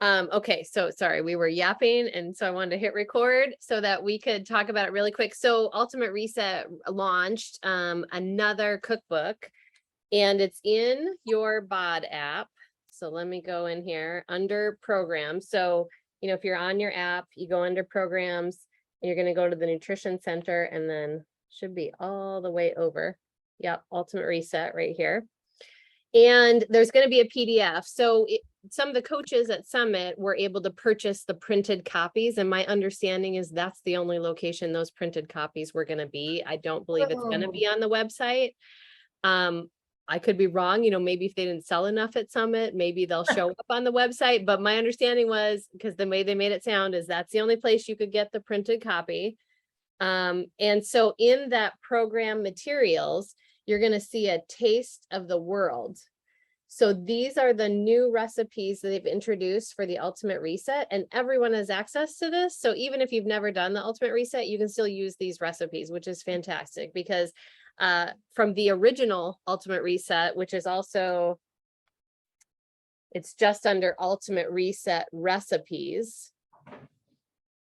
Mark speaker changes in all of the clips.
Speaker 1: Okay, so sorry, we were yapping, and so I wanted to hit record so that we could talk about it really quick. So Ultimate Reset launched another cookbook, and it's in your BOD app. So let me go in here under programs. So, if you're on your app, you go under programs, and you're going to go to the Nutrition Center, and then should be all the way over. Yep, Ultimate Reset right here. And there's going to be a PDF. So some of the coaches at Summit were able to purchase the printed copies. And my understanding is that's the only location those printed copies were going to be. I don't believe it's going to be on the website. I could be wrong. Maybe if they didn't sell enough at Summit, maybe they'll show up on the website. But my understanding was, because the way they made it sound is that's the only place you could get the printed copy. And so in that program materials, you're going to see a taste of the world. So these are the new recipes that they've introduced for the Ultimate Reset, and everyone has access to this. So even if you've never done the Ultimate Reset, you can still use these recipes, which is fantastic, because from the original Ultimate Reset, which is also, it's just under Ultimate Reset recipes.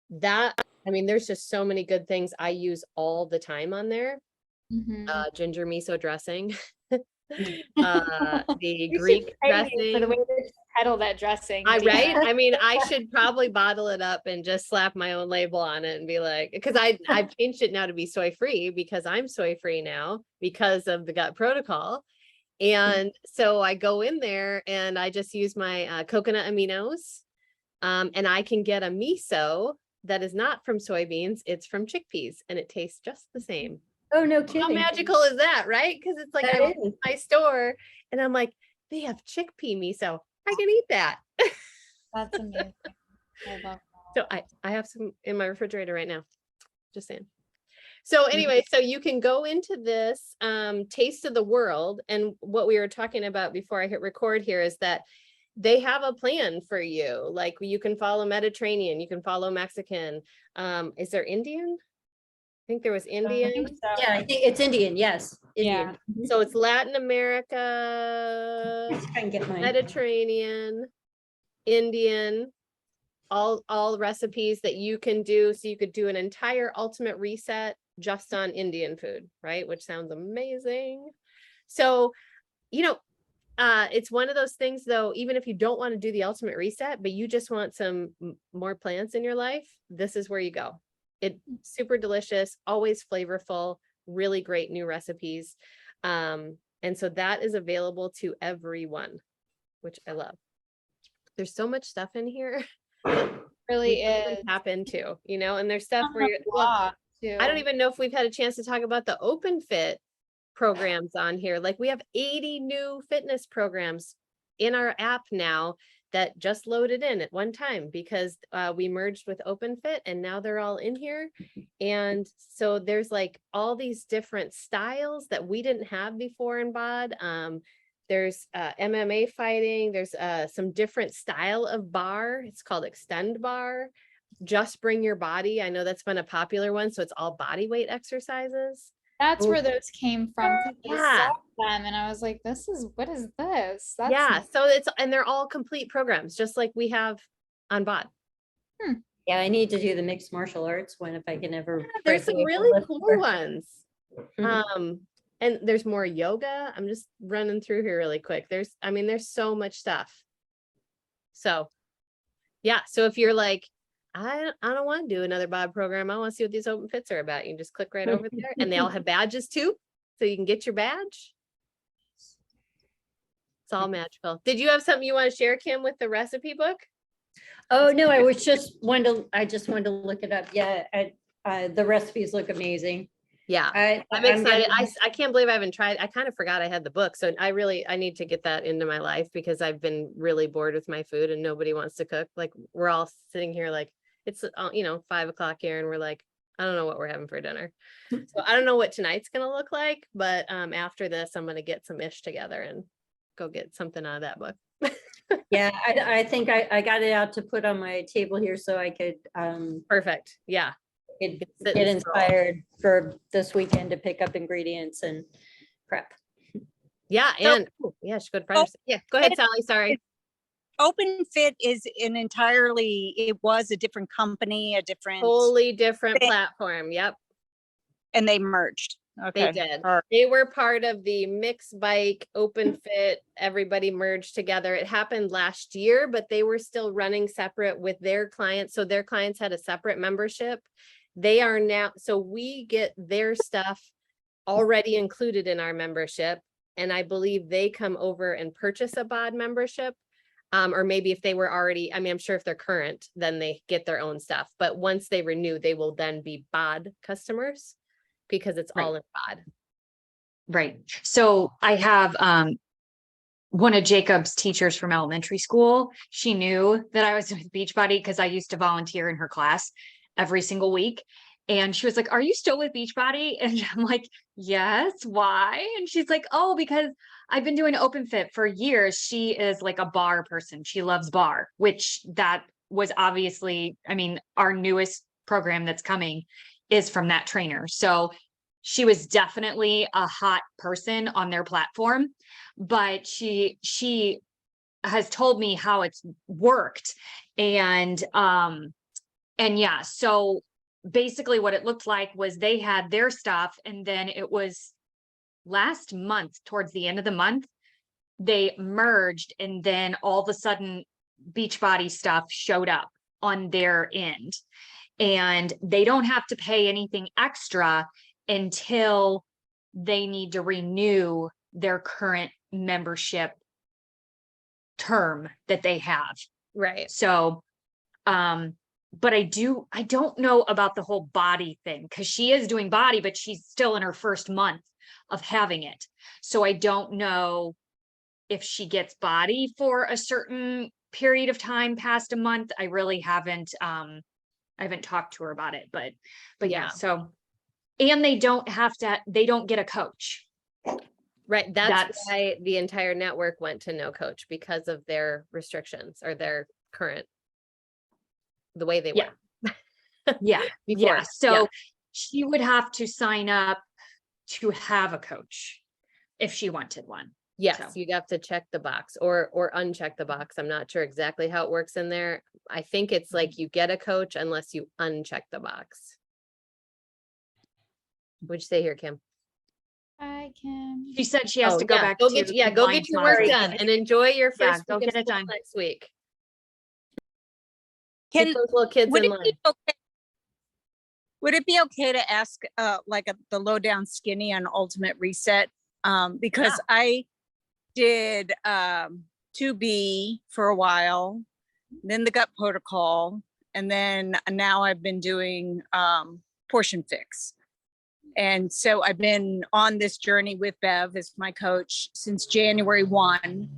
Speaker 1: There's just so many good things I use all the time on there. Ginger miso dressing, the Greek dressing.
Speaker 2: For the way to title that dressing.
Speaker 1: Right? I should probably bottle it up and just slap my own label on it and be like, because I've changed it now to be soy free, because I'm soy free now because of the gut protocol. And so I go in there and I just use my coconut aminos, and I can get a miso that is not from soybeans, it's from chickpeas, and it tastes just the same.
Speaker 3: Oh, no kidding.
Speaker 1: How magical is that, right? Because it's like I'm in my store and I'm like, they have chickpea miso. I can eat that.
Speaker 2: That's amazing. I love that.
Speaker 1: So I have some in my refrigerator right now. Just saying. So anyway, so you can go into this taste of the world. And what we were talking about before I hit record here is that they have a plan for you. Like you can follow Mediterranean, you can follow Mexican. Is there Indian? I think there was Indian.
Speaker 3: Yeah, I think it's Indian. Yes. Indian.
Speaker 2: Yeah.
Speaker 1: So it's Latin America, Mediterranean, Indian, all recipes that you can do. So you could do an entire Ultimate Reset just on Indian food, right? Which sounds amazing. So, it's one of those things though, even if you don't want to do the Ultimate Reset, but you just want some more plants in your life, this is where you go. It's super delicious, always flavorful, really great new recipes. And so that is available to everyone, which I love. There's so much stuff in here.
Speaker 2: Really is.
Speaker 1: Tap into, and there's stuff where I don't even know if we've had a chance to talk about the Open Fit programs on here. Like we have 80 new fitness programs in our app now that just loaded in at one time, because we merged with OpenFit and now they're all in here. And so there's like all these different styles that we didn't have before in BOD. There's MMA fighting. There's some different style of bar. It's called Extend Bar. Just Bring Your Body. I know that's been a popular one. So it's all body weight exercises.
Speaker 2: That's where those came from.
Speaker 1: Yeah.
Speaker 2: I saw them and I was like, what is this? That's
Speaker 1: yeah. So and they're all complete programs, just like we have on BOD.
Speaker 3: Yeah, I need to do the mixed martial arts one if I can ever.
Speaker 1: There's some really cool ones. And there's more yoga. I'm just running through here really quick. There's so much stuff. So yeah. So if you're like, I don't want to do another BOD program, I want to see what these Open Fits are about, you can just click right over there, and they all have badges too. So you can get your badge. It's all magical. Did you have something you want to share, Kim, with the recipe book?
Speaker 3: Oh, no, I just wanted to look it up. Yeah. The recipes look amazing.
Speaker 1: Yeah, I'm excited. I can't believe I haven't tried. I kind of forgot I had the book. So I need to get that into my life, because I've been really bored with my food and nobody wants to cook. Like we're all sitting here like it's, 5 o'clock here and we're like, I don't know what we're having for dinner. So I don't know what tonight's going to look like, but after this, I'm going to get some ish together and go get something out of that book.
Speaker 3: Yeah, I think I got it out to put on my table here so I could
Speaker 1: perfect. Yeah.
Speaker 3: Get inspired for this weekend to pick up ingredients and prep.
Speaker 1: Yeah, and yeah, she could. Yeah, go ahead, Sally. Sorry.
Speaker 4: Open Fit is it was a different company, a different,
Speaker 1: Totally different
Speaker 4: They-
Speaker 1: platform. Yep.
Speaker 4: and they merged.
Speaker 1: They
Speaker 4: Okay.
Speaker 1: did.
Speaker 4: Or-
Speaker 1: They were part of the Mix Bike Open Fit. Everybody merged together. It happened last year, but they were still running separate with their clients. So their clients had a separate membership. They are now, so we get their stuff already included in our membership. And I believe they come over and purchase a BOD membership. Or maybe if they were already, I mean, I'm sure if they're current, then they get their own stuff. But once they renew, they will then be BOD customers because it's all in BOD.
Speaker 5: Right. So I have one of Jacob's teachers from elementary school. She knew that I was with Beachbody because I used to volunteer in her class every single week. And she was like, "Are you still with Beachbody?" And I'm like, "Yes, why?" And she's like, "Oh, because I've been doing Open Fit for years." She is like a bar person. She loves bar, which that was obviously, I mean, our newest program that's coming is from that trainer. So she was definitely a hot person on their platform, but she has told me how it's worked. And yeah, so basically what it looked like was they had their stuff, and then it was last month, towards the end of the month, they merged, and then all of a sudden Beachbody stuff showed up on their end, and they don't have to pay anything extra until they need to renew their current membership term that they have.
Speaker 1: Right.
Speaker 5: So, but I don't know about the whole body thing, because she is doing body, but she's still in her first month of having it. So I don't know if she gets body for a certain period of time past a month. I really haven't, I haven't talked to her about it, but yeah,
Speaker 1: Yeah.
Speaker 5: so, and they don't get a coach.
Speaker 1: Right. That's
Speaker 5: That's-
Speaker 1: why the entire network went to no coach, because of their restrictions or their current, the way they
Speaker 5: Yeah.
Speaker 1: were.
Speaker 5: Yeah.
Speaker 1: Before.
Speaker 5: Yeah. So she would have to sign up to have a coach if she wanted one.
Speaker 1: Yes,
Speaker 5: So.
Speaker 1: you'd have to check the box or uncheck the box. I'm not sure exactly how it works in there. I think it's like you get a coach unless you uncheck the box. What'd you say here, Kim?
Speaker 2: I can.
Speaker 5: She said she has to go back
Speaker 1: Go
Speaker 5: to
Speaker 1: get, go get
Speaker 5: compliance
Speaker 1: your work
Speaker 5: monitoring.
Speaker 1: done and enjoy your
Speaker 5: Yeah,
Speaker 1: first
Speaker 5: go
Speaker 1: week of
Speaker 5: get it
Speaker 1: school
Speaker 5: done.
Speaker 1: next week.
Speaker 4: Can,
Speaker 1: Get those little kids
Speaker 4: would
Speaker 1: in
Speaker 4: it
Speaker 1: line.
Speaker 4: be okay? Would it be okay to ask the lowdown skinny on Ultimate Reset? Because I did 2B for a while, then the gut protocol, and then now I've been doing Portion Fix. And so I've been on this journey with Bev as my coach since January 1,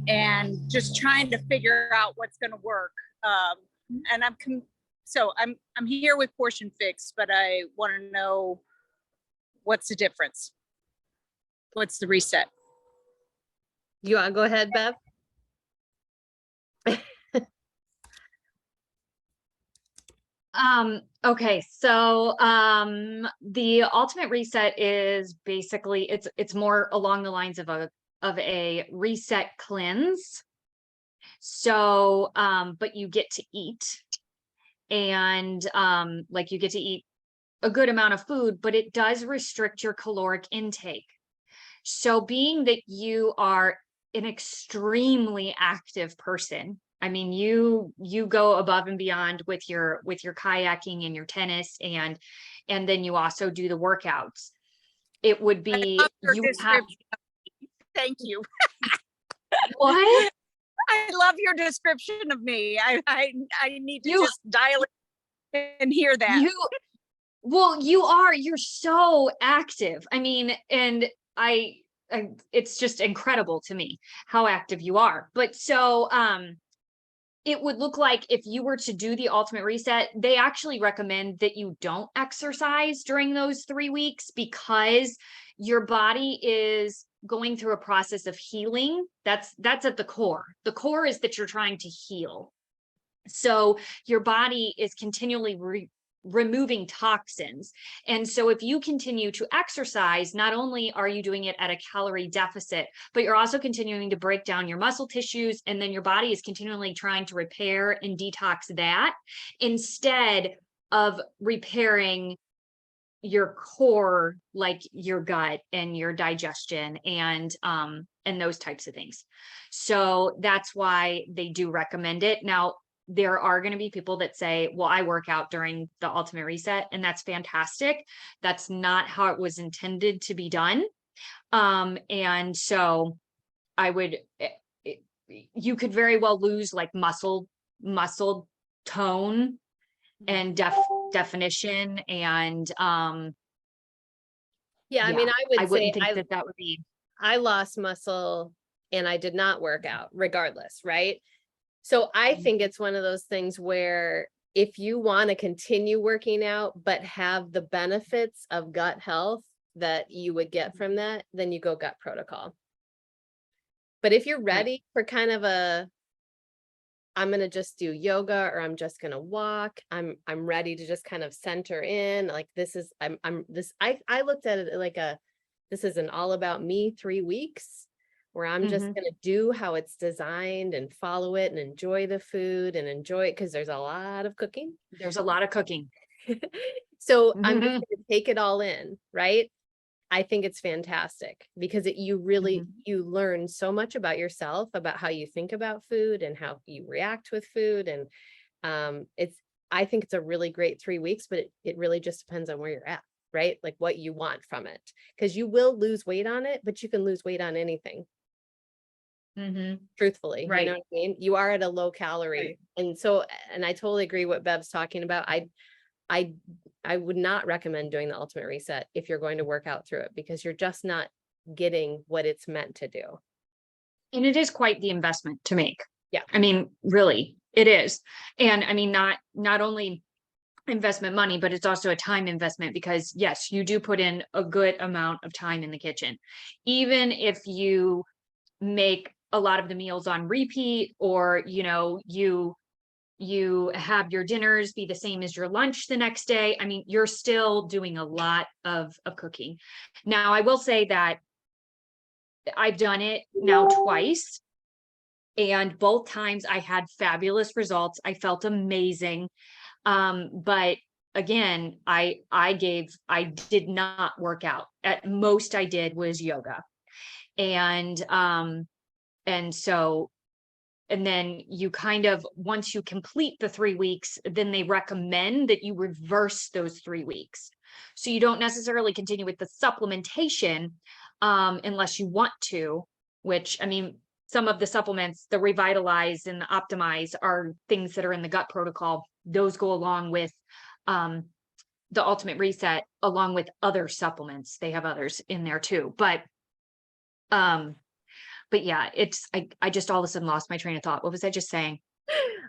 Speaker 4: and just trying to figure out what's going to work. And I'm here with Portion Fix, but I want to know what's the difference. What's the reset?
Speaker 1: You want to go ahead, Bev?
Speaker 5: Okay, so the Ultimate Reset is basically it's more along the lines of a reset cleanse. So but you get to eat, and like you get to eat a good amount of food, but it does restrict your caloric intake. So being that you are an extremely active person, I mean, you go above and beyond with your kayaking and your tennis, and then you also do the workouts. It would be you would have.
Speaker 4: Thank you.
Speaker 5: What?
Speaker 4: I love your description of me. I need to just dial it and hear that.
Speaker 5: You're so active. I mean, and I it's just incredible to me how active you are. But so it would look like if you were to do the Ultimate Reset, they actually recommend that you don't exercise during those 3 weeks, because your body is going through a process of healing. That's at the core. The core is that you're trying to heal. So your body is continually removing toxins. And so if you continue to exercise, not only are you doing it at a calorie deficit, but you're also continuing to break down your muscle tissues, and then your body is continually trying to repair and detox that instead of repairing your core, like your gut and your digestion and those types of things. So that's why they do recommend it. Now, there are going to be people that say, well, I work out during the Ultimate Reset, and that's fantastic. That's not how it was intended to be done. And so I would, you could very well lose like muscle tone and definition. And
Speaker 1: Yeah, I mean,
Speaker 5: yeah,
Speaker 1: I would say
Speaker 5: wouldn't think that would be.
Speaker 1: I lost muscle and I did not work out regardless, right? So I think it's one of those things where if you want to continue working out, but have the benefits of gut health that you would get from that, then you go gut protocol. But if you're ready for kind of I'm going to just do yoga, or I'm just going to walk, I'm ready to just kind of center in, like this is, I looked at it like this is an all about me 3 weeks where I'm just going to do how it's designed and follow it and enjoy the food and enjoy it, because there's a lot of cooking.
Speaker 5: There's a lot of cooking.
Speaker 1: So I'm just going to take it all in, right? I think it's fantastic because you really, you learn so much about yourself, about how you think about food and how you react with food. And I think it's a really great 3 weeks, but it really just depends on where you're at, right? Like what you want from it, because you will lose weight on it, but you can lose weight on anything. Truthfully,
Speaker 5: Right.
Speaker 1: you know what I mean? You are at a low calorie. And so, and I totally agree what Bev's talking about. I would not recommend doing the Ultimate Reset if you're going to work out through it, because you're just not getting what it's meant to do.
Speaker 5: And it is quite the investment to make.
Speaker 1: Yeah.
Speaker 5: I mean, really, it is. And I mean, not only investment money, but it's also a time investment, because yes, you do put in a good amount of time in the kitchen. Even if you make a lot of the meals on repeat, or, you know, you have your dinners be the same as your lunch the next day. I mean, you're still doing a lot of cooking. Now, I will say that I've done it now twice, and both times I had fabulous results. I felt amazing. But again, I did not work out. At most I did was yoga. And so, and then you kind of, once you complete the 3 weeks, then they recommend that you reverse those 3 weeks. So you don't necessarily continue with the supplementation, unless you want to, which, I mean, some of the supplements, the Revitalize and the Optimize, are things that are in the gut protocol. Those go along with, the Ultimate Reset, along with other supplements. They have others in there too, but yeah, I just all of a sudden lost my train of thought. What was I just saying?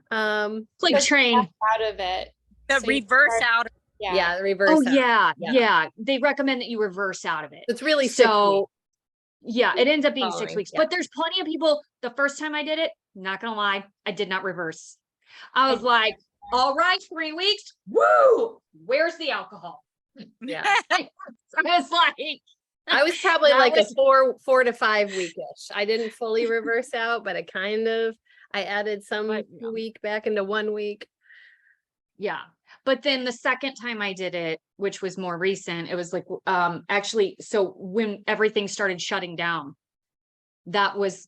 Speaker 5: Like
Speaker 2: Just
Speaker 5: train.
Speaker 2: out of it.
Speaker 4: The
Speaker 2: So you
Speaker 4: reverse
Speaker 2: start-
Speaker 4: out.
Speaker 1: Yeah, the reverse.
Speaker 5: Oh
Speaker 1: out.
Speaker 5: yeah. They recommend that you reverse out of it.
Speaker 1: It's really 6
Speaker 5: So
Speaker 1: weeks.
Speaker 5: yeah, it ends up being 6
Speaker 1: Following,
Speaker 5: weeks,
Speaker 1: yeah.
Speaker 5: but there's plenty of people. The first time I did it, not gonna lie, I did not reverse. I was like, all right, 3 weeks. Woo! Where's the alcohol?
Speaker 1: Yeah.
Speaker 5: I was like,
Speaker 1: I was probably
Speaker 5: That
Speaker 1: like
Speaker 5: was-
Speaker 1: a 4 to 5 weekish. I didn't fully reverse out, but I added some
Speaker 5: But, yeah.
Speaker 1: week back into 1 week.
Speaker 5: yeah. But then the second time I did it, which was more recent, it was like, actually, so when everything started shutting down,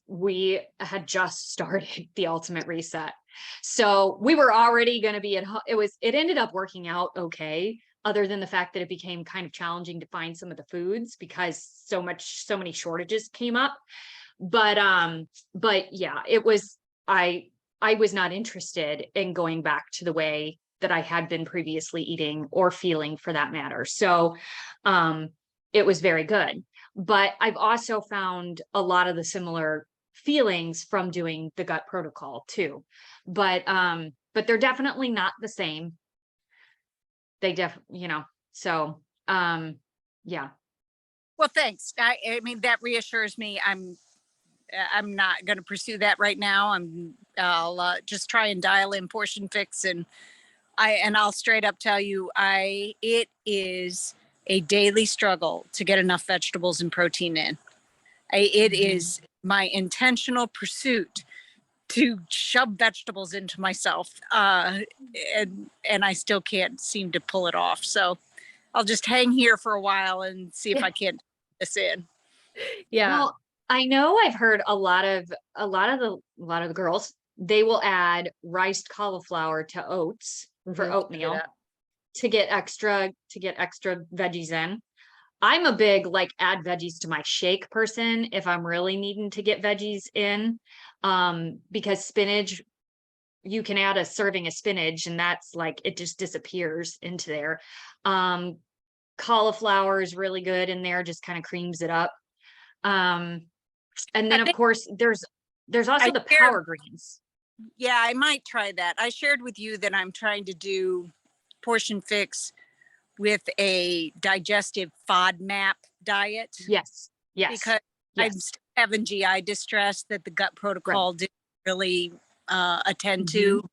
Speaker 5: we had just started the Ultimate Reset. So we were already going to be at home. It ended up working out okay, other than the fact that it became kind of challenging to find some of the foods because so many shortages came up. But yeah, I was not interested in going back to the way that I had been previously eating or feeling, for that matter. So it was very good. But I've also found a lot of the similar feelings from doing the gut protocol too. But they're definitely not the same. They so yeah.
Speaker 4: Well, thanks. I mean, that reassures me. I'm not going to pursue that right now. I'll just try and dial in Portion Fix and I'll straight up tell you, it is a daily struggle to get enough vegetables and protein in. It is my intentional pursuit to shove vegetables into myself, and I still can't seem to pull it off. So I'll just hang here for a while and see if I can't get this in.
Speaker 1: Yeah.
Speaker 5: Well, I know I've heard a lot of the girls, they will add riced cauliflower to oats for
Speaker 1: Mhm.
Speaker 5: oatmeal
Speaker 1: Yeah.
Speaker 5: to get extra veggies in. I'm a big like add veggies to my shake person if I'm really needing to get veggies in. Because spinach, you can add a serving of spinach and that's like it just disappears into there. Cauliflower is really good in there, just kind of creams it up. And then
Speaker 4: I
Speaker 5: of
Speaker 4: think-
Speaker 5: course there's also
Speaker 4: I
Speaker 5: the
Speaker 4: shared-
Speaker 5: power greens.
Speaker 4: Yeah, I might try that. I shared with you that I'm trying to do portion fix with a digestive FODMAP diet.
Speaker 5: Yes. Yes.
Speaker 4: Because I'm
Speaker 5: yes.
Speaker 4: still having GI distress that the gut protocol didn't really attend to.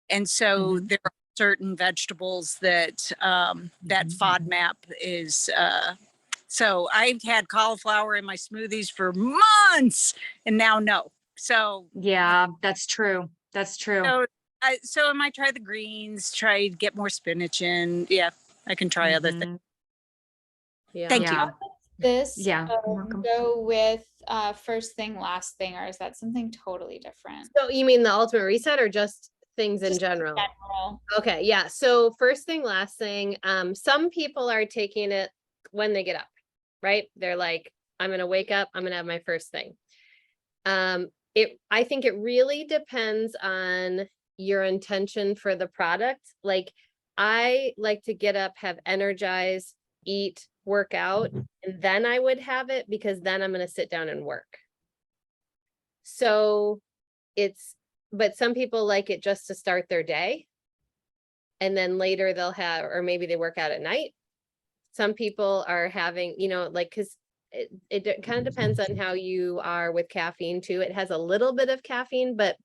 Speaker 4: And so there are certain vegetables that that FODMAP is. So I've had cauliflower in my smoothies for months and now no. So
Speaker 5: Yeah, that's true. That's true.
Speaker 4: so I might try the greens, try to get more spinach in. Yeah, I can try other things.
Speaker 5: Mhm.
Speaker 1: Yeah.
Speaker 4: Thank you.
Speaker 5: Yeah.
Speaker 2: This
Speaker 5: Yeah, you're welcome.
Speaker 2: go with first thing, last thing, or is that something totally different?
Speaker 1: So you mean the ultimate reset or just things in
Speaker 2: Just in
Speaker 1: general?
Speaker 2: general.
Speaker 1: Okay, yeah. So first thing, last thing, some people are taking it when they get up, right? They're like, I'm gonna wake up, I'm gonna have my first thing. I think it really depends on your intention for the product. Like I like to get up, have energize, eat, work out, and then I would have it because then I'm gonna sit down and work. So but some people like it just to start their day. And then later they'll have, or maybe they work out at night. Some people are having, like, cause it kind of depends on how you are with caffeine too. It has a little bit of caffeine, but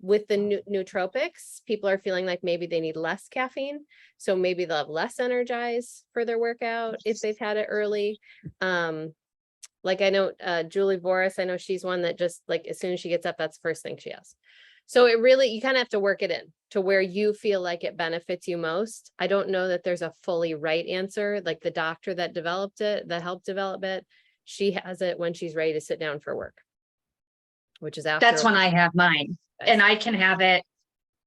Speaker 1: with the nootropics, people are feeling like maybe they need less caffeine. So maybe they'll have less energize for their workout if they've had it early. Like I know Julie Voris, I know she's one that just like as soon as she gets up, that's the first thing she has. So it really, you kind of have to work it in to where you feel like it benefits you most. I don't know that there's a fully right answer. Like the doctor that developed it, that helped develop it, she has it when she's ready to sit down for work, which is after.
Speaker 5: That's when I have mine. And I can have it,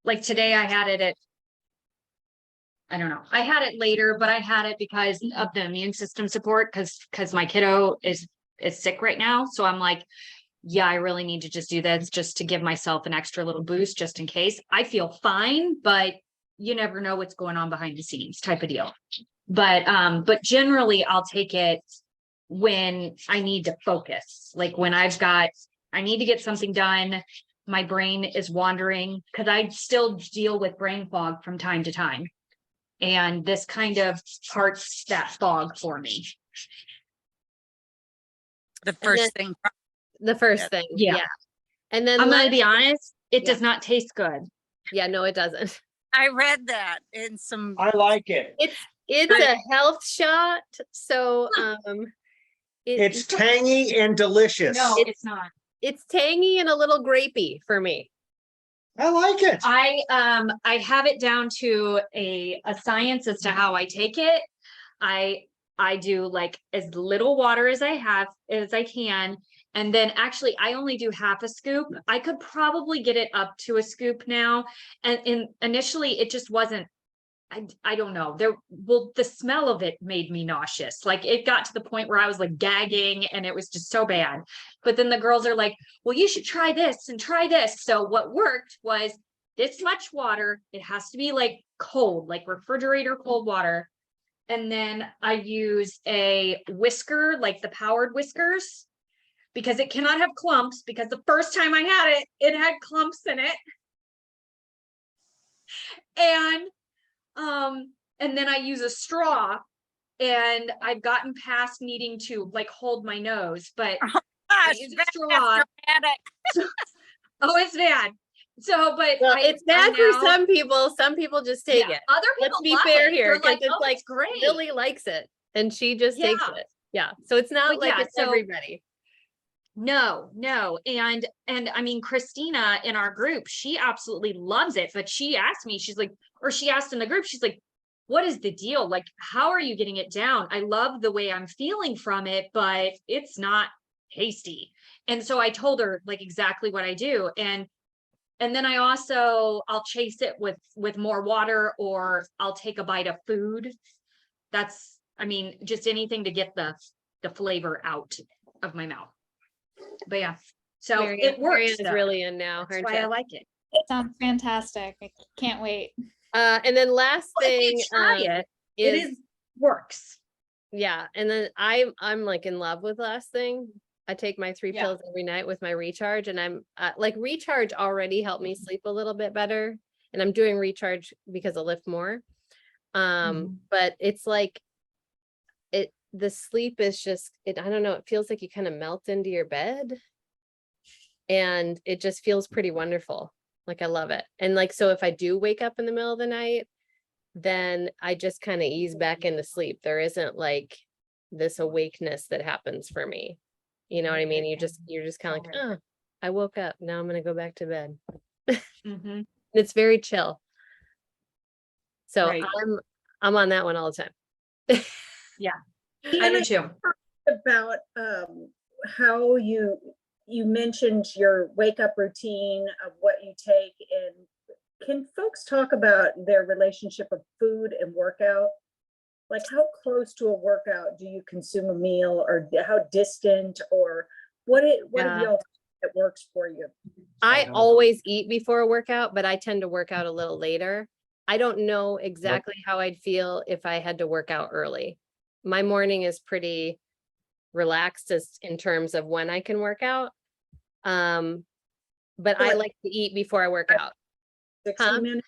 Speaker 5: like today I had it I don't know, I had it later, but I had it because of the immune system support, because my kiddo is sick right now. So I'm like, yeah, I really need to just do this just to give myself an extra little boost just in case. I feel fine, but you never know what's going on behind the scenes type of deal. But generally I'll take it when I need to focus, like when I need to get something done. My brain is wandering because I still deal with brain fog from time to time. And this kind of parts that fog for me.
Speaker 4: The first thing.
Speaker 1: The first thing.
Speaker 5: Yeah.
Speaker 1: Yeah. And then
Speaker 5: I'm going to be honest, it
Speaker 1: Yeah.
Speaker 5: does not taste good.
Speaker 1: yeah, no, it doesn't.
Speaker 4: I read that in some.
Speaker 6: I like it.
Speaker 1: It's a health shot. So
Speaker 6: It's tangy and delicious.
Speaker 5: No,
Speaker 1: It's-
Speaker 5: it's not.
Speaker 1: it's tangy and a little grapey for me.
Speaker 6: I like it.
Speaker 5: I have it down to a science as to how I take it. I do like as little water as I can. And then actually I only do half a scoop. I could probably get it up to a scoop now. And initially it just wasn't, I don't know. The smell of it made me nauseous. Like it got to the point where I was like gagging and it was just so bad. But then the girls are like, well, you should try this and try this. So what worked was this much water. It has to be like cold, like refrigerator cold water. And then I use a whisker, like the powered whiskers, because it cannot have clumps, because the first time I had it, it had clumps in it. And then I use a straw, and I've gotten past needing to like hold my nose, but I
Speaker 4: Gosh,
Speaker 5: use a
Speaker 4: that's
Speaker 5: straw.
Speaker 4: dramatic.
Speaker 5: Oh, it's bad. So, but
Speaker 1: Well, it's bad for
Speaker 5: now-
Speaker 1: some people. Some people just take
Speaker 5: yeah,
Speaker 1: it.
Speaker 5: other people
Speaker 1: Let's be
Speaker 5: love
Speaker 1: fair
Speaker 5: it.
Speaker 1: here,
Speaker 5: They're
Speaker 1: because
Speaker 5: like,
Speaker 1: it's
Speaker 5: oh,
Speaker 1: like
Speaker 5: it's great.
Speaker 1: Lily likes it and she just takes
Speaker 5: Yeah.
Speaker 1: it. Yeah. So it's not
Speaker 5: But
Speaker 1: like
Speaker 5: yeah,
Speaker 1: it's
Speaker 5: so-
Speaker 1: everybody.
Speaker 5: No. And I mean, Christina in our group, she absolutely loves it, but she asked me, she's like, or she asked in the group, she's like, what is the deal? Like, how are you getting it down? I love the way I'm feeling from it, but it's not tasty. And so I told her like exactly what I do. And then I'll chase it with more water, or I'll take a bite of food. That's, I mean, just anything to get the flavor out of my mouth. But yeah, so it works.
Speaker 1: Marianne's
Speaker 5: though.
Speaker 1: really in now,
Speaker 5: That's
Speaker 1: aren't
Speaker 5: why I
Speaker 1: you?
Speaker 5: like it.
Speaker 2: Sounds fantastic. I can't wait.
Speaker 1: And then last
Speaker 5: Well, if
Speaker 1: thing
Speaker 5: you try it, it is works.
Speaker 1: yeah. And then I'm like in love with last thing. I take my 3
Speaker 5: Yeah.
Speaker 1: pills every night with my recharge, and I'm like recharge already helped me sleep a little bit better. And I'm doing recharge because of Lift More. But it's like the sleep is just I don't know, it feels like you kind of melt into your bed. And it just feels pretty wonderful. Like I love it. And like, so if I do wake up in the middle of the night, then I just kind of ease back into sleep. There isn't like this awakeness that happens for me. You know what I mean? You're just kind of like, oh, I woke up. Now I'm gonna go back to bed. It's very chill. So
Speaker 5: Right.
Speaker 1: I'm on that one all the time.
Speaker 5: I do too.
Speaker 7: About how you mentioned your wake up routine of what you take, and can folks talk about their relationship of food and workout? Like how close to a workout do you consume a meal, or how distant, or what have
Speaker 1: Yeah.
Speaker 7: y'all that works for you?
Speaker 1: I always eat before a workout, but I tend to work out a little later. I don't know exactly how I'd feel if I had to work out early. My morning is pretty relaxed as in terms of when I can work out. But I
Speaker 7: Like-
Speaker 1: like to eat before I work out.
Speaker 7: 60
Speaker 1: Huh?
Speaker 7: minutes?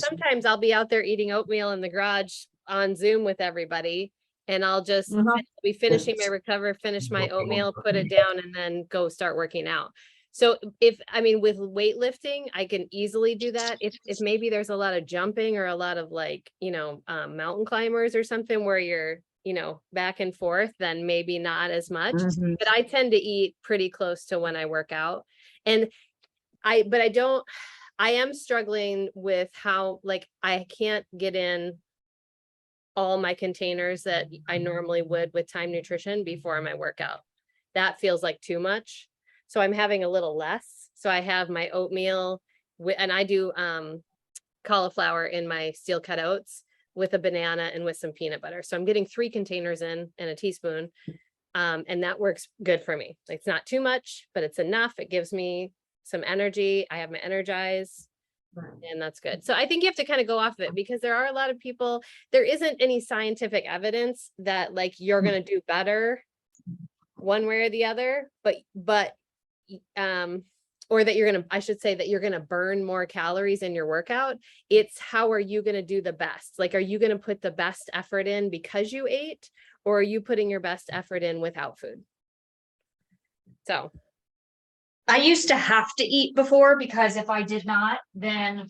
Speaker 1: Sometimes I'll be out there eating oatmeal in the garage on Zoom with everybody. And I'll just be finishing my recover, finish my oatmeal, put it down, and then go start working out. So with weightlifting, I can easily do that. If maybe there's a lot of jumping or a lot of like, mountain climbers or something where you're, back and forth, then maybe not as much. But I tend to eat pretty close to when I work out. And I am struggling with how, like, I can't get in all my containers that I normally would with Time Nutrition before my workout. That feels like too much. So I'm having a little less. So I have my oatmeal and I do cauliflower in my steel cut oats with a banana and with some peanut butter. So I'm getting 3 containers in and a teaspoon. And that works good for me. It's not too much, but it's enough. It gives me some energy. I have my Energize. And that's good. So I think you have to kind of go off of it, because there are a lot of people, there isn't any scientific evidence that like you're going to do better one way or the other, or that I should say that you're going to burn more calories in your workout. It's how are you going to do the best? Like, are you going to put the best effort in because you ate, or are you putting your best effort in without food? So
Speaker 5: I used to have to eat before, because if I did not, then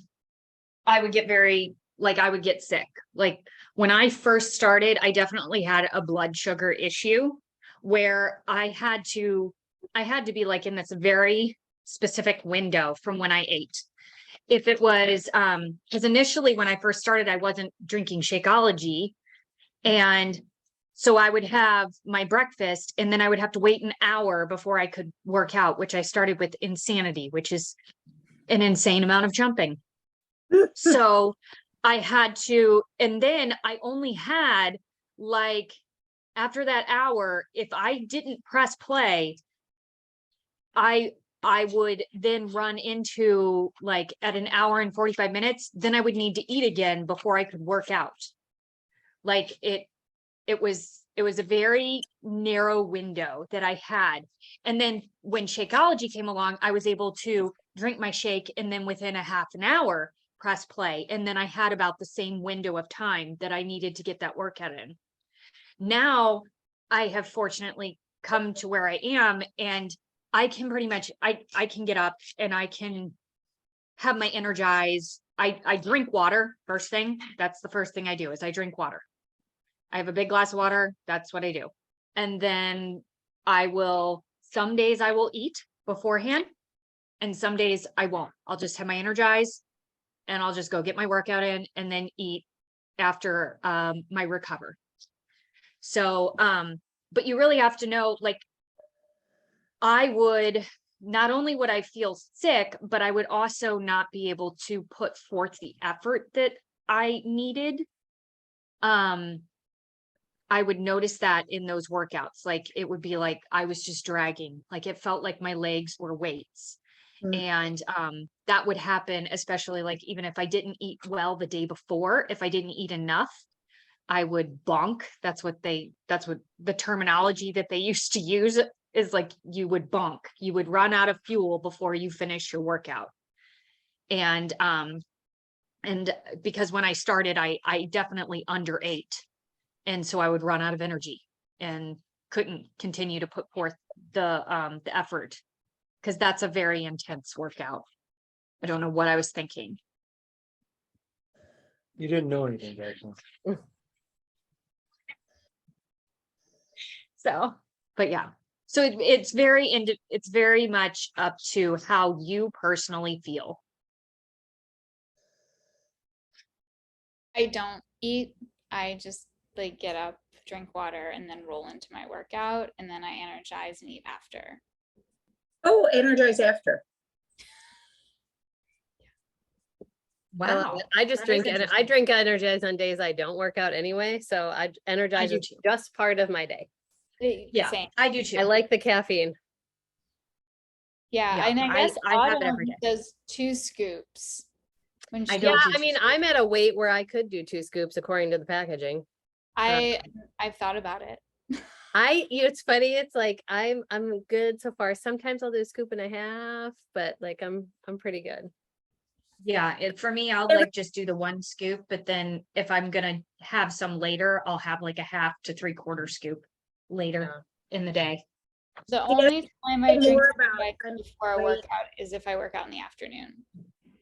Speaker 5: I would get I would get sick. Like when I first started, I definitely had a blood sugar issue where I had to be like in this very specific window from when I ate. If it was, because initially when I first started, I wasn't drinking Shakeology. And so I would have my breakfast and then I would have to wait an hour before I could work out, which I started with Insanity, which is an insane amount of jumping. So I had to, and then I only had like, after that hour, if I didn't press play, I would then run into like at an hour and 45 minutes, then I would need to eat again before I could work out. Like it was a very narrow window that I had. And then when Shakeology came along, I was able to drink my shake and then within a half an hour press play. And then I had about the same window of time that I needed to get that workout in. Now I have fortunately come to where I am, and I can pretty much, I can get up and I can have my energize. I drink water first thing. That's the first thing I do is I drink water. I have a big glass of water. That's what I do. And then some days I will eat beforehand and some days I won't. I'll just have my energize and I'll just go get my workout in and then eat after my recover. So, but you really have to know, like, not only would I feel sick, but I would also not be able to put forth the effort that I needed. I would notice that in those workouts, like it would be like I was just dragging, like it felt like my legs were weights. And that would happen, especially like even if I didn't eat well the day before, if I didn't eat enough, I would bonk. That's what the terminology that they used to use is, like you would bonk. You would run out of fuel before you finish your workout. And because when I started, I definitely underate. And so I would run out of energy and couldn't continue to put forth the effort, because that's a very intense workout. I don't know what I was thinking.
Speaker 6: You didn't know anything back then.
Speaker 5: So, but yeah. So it's very much up to how you personally feel.
Speaker 2: I don't eat. I just like get up, drink water, and then roll into my workout, and then I energize and eat after.
Speaker 7: Oh, energize after.
Speaker 1: I love it. I just drink it. I drink Energize on days I don't work out anyway. So Energize
Speaker 5: do
Speaker 1: is
Speaker 5: too.
Speaker 1: just part of my day.
Speaker 5: Yeah,
Speaker 2: Same.
Speaker 5: I do too.
Speaker 1: I like the caffeine.
Speaker 2: Yeah,
Speaker 5: Yeah,
Speaker 2: and I guess
Speaker 5: I have it
Speaker 2: Autumn
Speaker 5: every day.
Speaker 2: does 2 scoops. When
Speaker 5: I
Speaker 2: she,
Speaker 5: don't
Speaker 1: Yeah,
Speaker 5: do
Speaker 1: I mean, I'm at a weight where I could do 2 scoops according to the packaging.
Speaker 2: I've thought about it.
Speaker 1: It's funny. It's like I'm good so far. Sometimes I'll do a scoop and a half, but like I'm pretty good.
Speaker 5: Yeah, for me, I'll like just do the 1 scoop, but then if I'm gonna have some later, I'll have like a half to 3/4 scoop later in the day.
Speaker 2: The only time I drink
Speaker 7: more about
Speaker 2: Energize
Speaker 7: kind of
Speaker 2: before a
Speaker 7: weight.
Speaker 2: workout is if I work out in the afternoon.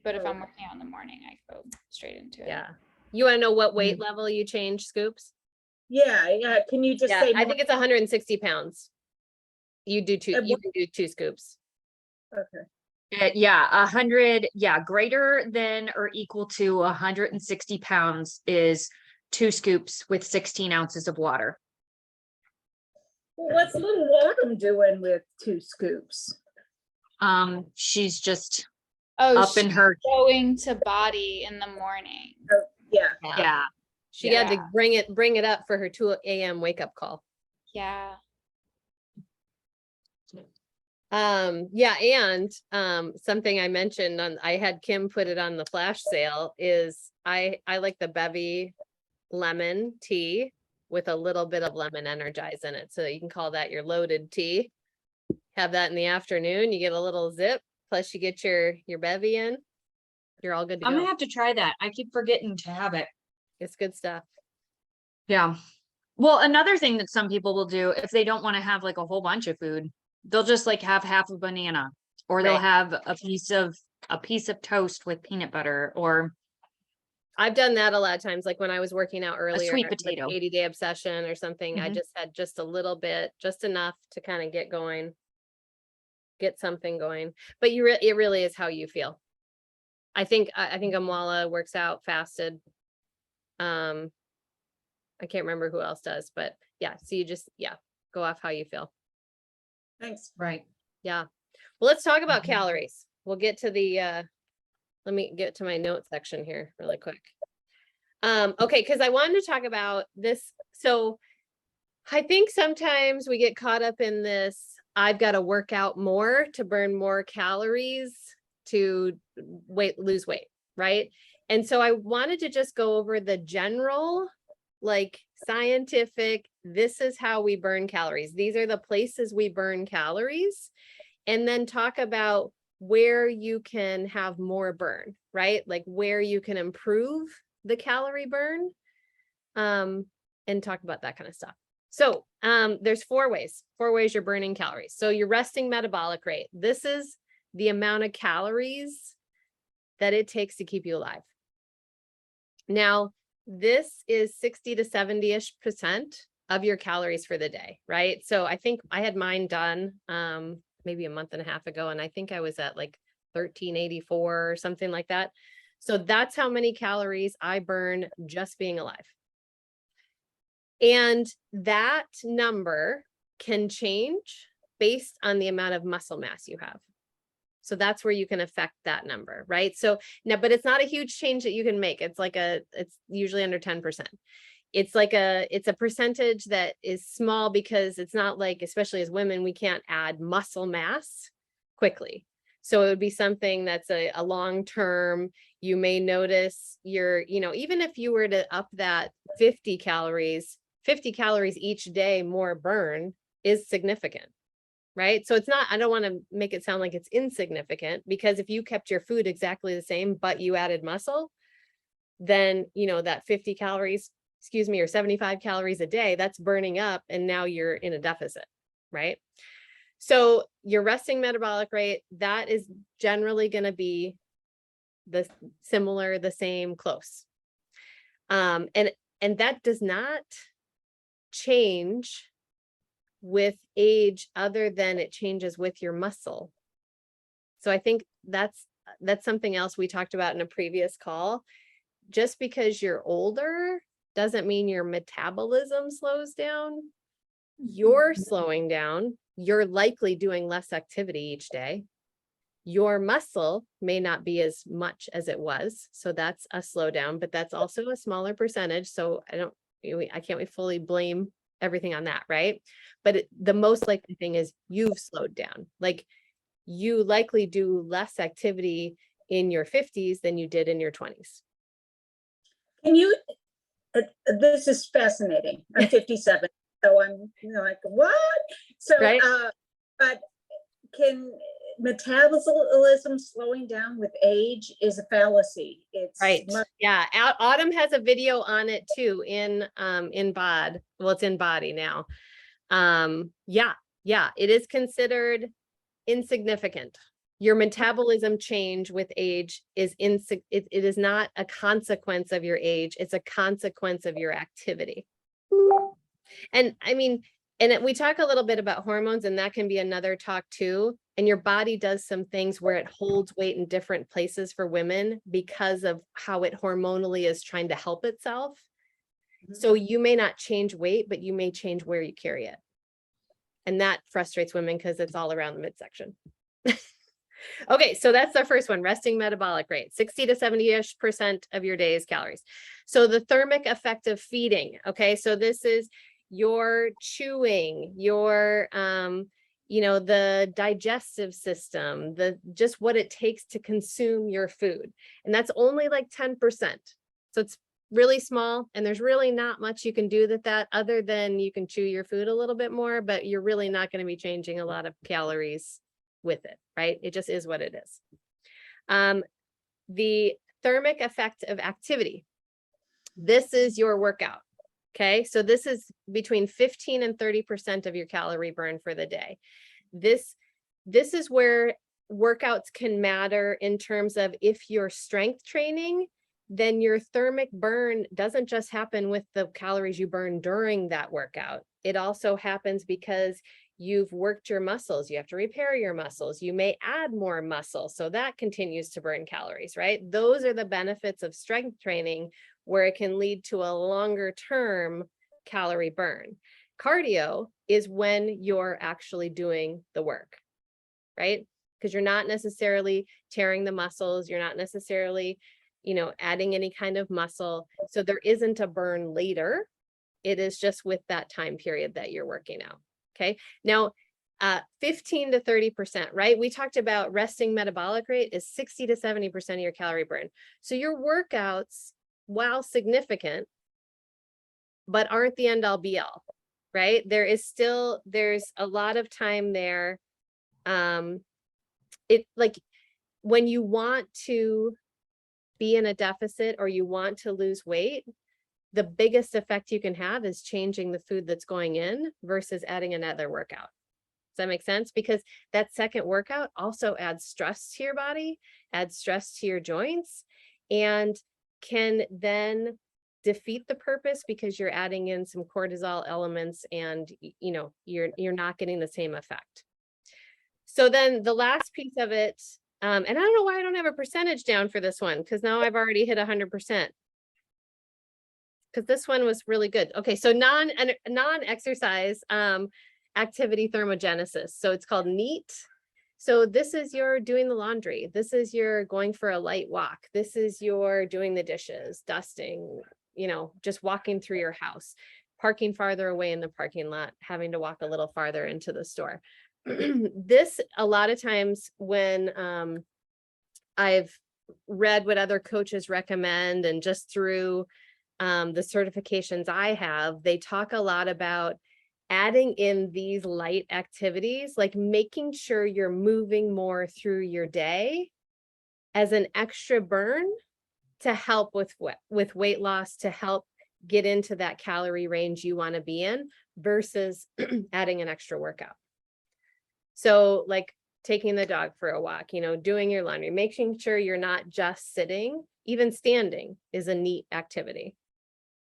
Speaker 2: But if I'm working out in the morning, I go straight into it.
Speaker 1: Yeah. You want to know what weight level you change scoops?
Speaker 7: Yeah. Can you just
Speaker 1: Yeah,
Speaker 7: say
Speaker 1: I
Speaker 7: more?
Speaker 1: think it's 160 pounds. You do 2,
Speaker 7: And
Speaker 1: you
Speaker 7: what-
Speaker 1: can do 2 scoops.
Speaker 7: Okay.
Speaker 5: Yeah, 100, yeah, greater than or equal to 160 pounds is 2 scoops with 16 ounces of water.
Speaker 7: Well, what's little Autumn doing with 2 scoops?
Speaker 5: She's just
Speaker 2: Oh,
Speaker 5: up in her,
Speaker 2: going to body in the morning.
Speaker 7: Yeah.
Speaker 5: yeah.
Speaker 1: She had to bring it up for her 2 a.m. wake up call.
Speaker 2: Yeah.
Speaker 1: Yeah, and something I mentioned I had Kim put it on the flash sale is I like the Bevy lemon tea with a little bit of lemon energize in it. So you can call that your loaded tea. Have that in the afternoon, you get a little zip, plus you get your Bevy in. You're all good to
Speaker 5: I'm
Speaker 1: go.
Speaker 5: gonna have to try that. I keep forgetting to have it.
Speaker 1: It's good stuff.
Speaker 5: Yeah. Well, another thing that some people will do if they don't want to have like a whole bunch of food, they'll just like have half a banana, or they'll
Speaker 1: Right.
Speaker 5: have a piece of toast with peanut butter, or
Speaker 1: I've done that a lot of times, like when I was working out earlier,
Speaker 5: sweet
Speaker 1: like
Speaker 5: potato.
Speaker 1: 80-day obsession or something. I
Speaker 5: Mhm.
Speaker 1: just had just a little bit, just enough to kind of get going, get something going. But it really is how you feel. I think Amwala works out fasted. I can't remember who else does, but yeah. So you just go off how you feel.
Speaker 7: Thanks.
Speaker 5: Right.
Speaker 1: Yeah. Well, let's talk about
Speaker 5: Mhm.
Speaker 1: calories. We'll get to the let me get to my notes section here really quick. Okay, because I wanted to talk about this. So I think sometimes we get caught up in this, I've got to work out more to burn more calories to lose weight, right? And so I wanted to just go over the general, like scientific, this is how we burn calories. These are the places we burn calories. And then talk about where you can have more burn, right? Like where you can improve the calorie burn, and talk about that kind of stuff. So there's four ways you're burning calories. So your resting metabolic rate, this is the amount of calories that it takes to keep you alive. Now, this is 60 to 70-ish% of your calories for the day, right? So I think I had mine done maybe a month and a half ago, and I think I was at like 1384 or something like that. So that's how many calories I burn just being alive. And that number can change based on the amount of muscle mass you have. So that's where you can affect that number, right? So now, but it's not a huge change that you can make. It's like it's usually under 10%. It's a percentage that is small because it's not like, especially as women, we can't add muscle mass quickly. So it would be something that's a long-term. You may notice even if you were to up that 50 calories each day more burn is significant, right? So it's not, I don't want to make it sound like it's insignificant, because if you kept your food exactly the same, but you added muscle, then, that 50 calories, or 75 calories a day, that's burning up, and now you're in a deficit, right? So your resting metabolic rate, that is generally going to be the same, close. And that does not change with age, other than it changes with your muscle. So I think that's something else we talked about in a previous call. Just because you're older doesn't mean your metabolism slows down. You're slowing down. You're likely doing less activity each day. Your muscle may not be as much as it was. So that's a slowdown, but that's also a smaller percentage. So I can't fully blame everything on that, right? But the most likely thing is you've slowed down. Like, you likely do less activity in your 50s than you did in your 20s.
Speaker 7: Can you, this is fascinating. I'm 57, so I'm like, what? So,
Speaker 1: Right.
Speaker 7: But can metabolism slowing down with age is a fallacy. It's
Speaker 1: right. Yeah. Autumn has a video on it too in BOD. Well, it's in Body now. Yeah, it is considered insignificant. Your metabolism change with age is it is not a consequence of your age. It's a consequence of your activity. And I mean, we talk a little bit about hormones, and that can be another talk too. And your body does some things where it holds weight in different places for women because of how it hormonally is trying to help itself. So you may not change weight, but you may change where you carry it. And that frustrates women because it's all around the midsection. Okay, so that's the first one, resting metabolic rate, 60 to 70-ish% of your day's calories. So the thermic effect of feeding. Okay, so this is your chewing, your the digestive system, just what it takes to consume your food. And that's only like 10%. So it's really small, and there's really not much you can do with that other than you can chew your food a little bit more, but you're really not going to be changing a lot of calories with it, right? It just is what it is. The thermic effect of activity. This is your workout. Okay, so this is between 15 and 30% of your calorie burn for the day. This is where workouts can matter in terms of, if you're strength training, then your thermic burn doesn't just happen with the calories you burn during that workout. It also happens because you've worked your muscles. You have to repair your muscles. You may add more muscle. So that continues to burn calories, right? Those are the benefits of strength training, where it can lead to a longer term calorie burn. Cardio is when you're actually doing the work, right? Because you're not necessarily tearing the muscles. You're not necessarily, adding any kind of muscle. So there isn't a burn later. It is just with that time period that you're working out. Okay. Now, 15 to 30%, right? We talked about resting metabolic rate is 60 to 70% of your calorie burn. So your workouts, while significant, but aren't the end all be all, right? There's a lot of time there. It, like, when you want to be in a deficit or you want to lose weight, the biggest effect you can have is changing the food that's going in versus adding another workout. Does that make sense? Because that second workout also adds stress to your body, adds stress to your joints, and can then defeat the purpose because you're adding in some cortisol elements and you know, you're not getting the same effect. So then the last piece of it, and I don't know why I don't have a percentage down for this one, because now I've already hit 100%. Because this one was really good. Okay, so non-exercise activity thermogenesis. So it's called NEAT. So this is your doing the laundry. This is your going for a light walk. This is your doing the dishes, dusting, you know, just walking through your house, parking farther away in the parking lot, having to walk a little farther into the store. This, a lot of times when I've read what other coaches recommend and just through the certifications I have, they talk a lot about adding in these light activities, like making sure you're moving more through your day as an extra burn to help with weight loss, to help get into that calorie range you want to be in versus adding an extra workout. So like taking the dog for a walk, you know, doing your laundry, making sure you're not just sitting, even standing is a neat activity.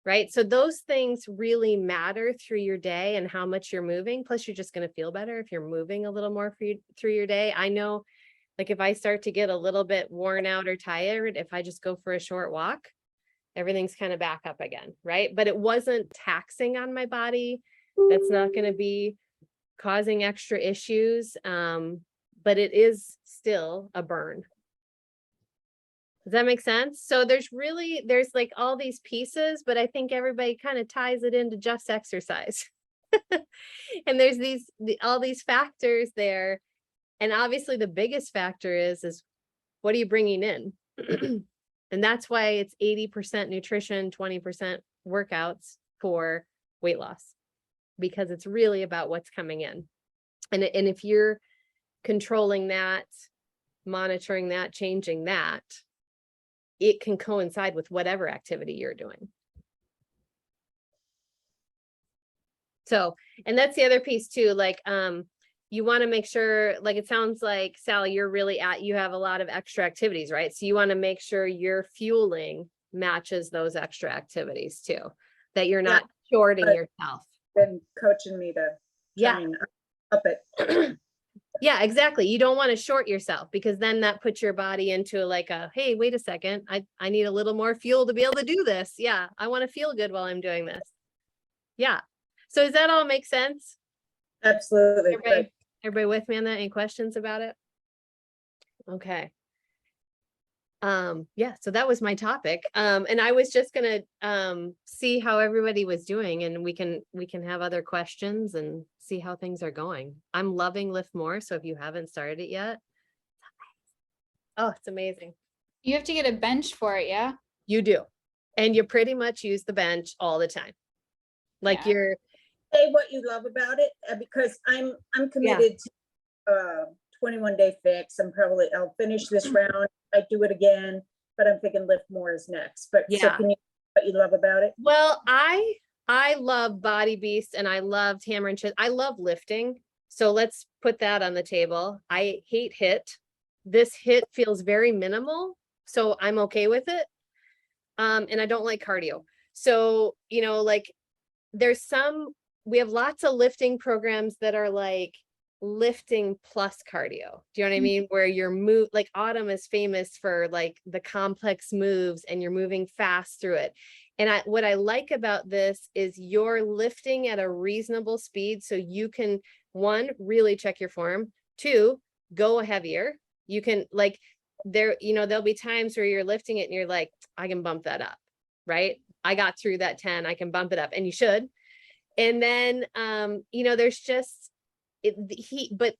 Speaker 1: Right? So those things really matter through your day and how much you're moving. Plus, you're just going to feel better if you're moving a little more through your day. I know, like if I start to get a little bit worn out or tired, if I just go for a short walk, everything's kind of back up again. Right? But it wasn't taxing on my body. That's not going to be causing extra issues. But it is still a burn. Does that make sense? So there's like all these pieces, but I think everybody kind of ties it into just exercise. And there's all these factors there. And obviously the biggest factor is what are you bringing in? And that's why it's 80% nutrition, 20% workouts for weight loss, because it's really about what's coming in. And if you're controlling that, monitoring that, changing that, it can coincide with whatever activity you're doing. So, and that's the other piece too, like, you want to make sure, like, it sounds like Sally, you have a lot of extra activities, right? So you want to make sure your fueling matches those extra activities too, that you're not shorting yourself.
Speaker 7: Been coaching me to try and up it.
Speaker 1: Yeah, exactly. You don't want to short yourself because then that puts your body into like a, hey, wait a second, I need a little more fuel to be able to do this. Yeah, I want to feel good while I'm doing this. Yeah. So does that all make sense?
Speaker 7: Absolutely.
Speaker 1: Everybody with me on that? Any questions about it? Okay. Yeah, so that was my topic. And I was just gonna see how everybody was doing, and we can have other questions and see how things are going. I'm loving Lift More, so if you haven't started it yet, oh, it's amazing.
Speaker 2: You have to get a bench for it, yeah?
Speaker 1: You do. And you pretty much use the bench all the time. Like
Speaker 2: Yeah.
Speaker 1: you're
Speaker 7: Say what you love about it, because I'm committed to 21-day fix. I'll finish this round. I do it again, but I'm thinking Lift More is next. But so
Speaker 1: Yeah.
Speaker 7: can you what you love about it?
Speaker 1: Well, I love Body Beast and I loved Hammer and Chisel. I love lifting. So let's put that on the table. I hate HIIT. This HIIT feels very minimal, so I'm okay with it. And I don't like cardio. So, you know, like we have lots of lifting programs that are like lifting plus cardio. Do you know what I mean? Where you're like Autumn is famous for like the complex moves and you're moving fast through it. And what I like about this is you're lifting at a reasonable speed. So you can, one, really check your form. Two, go heavier. You can like there'll be times where you're lifting it and you're like, I can bump that up, right? I got through that 10, I can bump it up, and you should. And then, there's just, but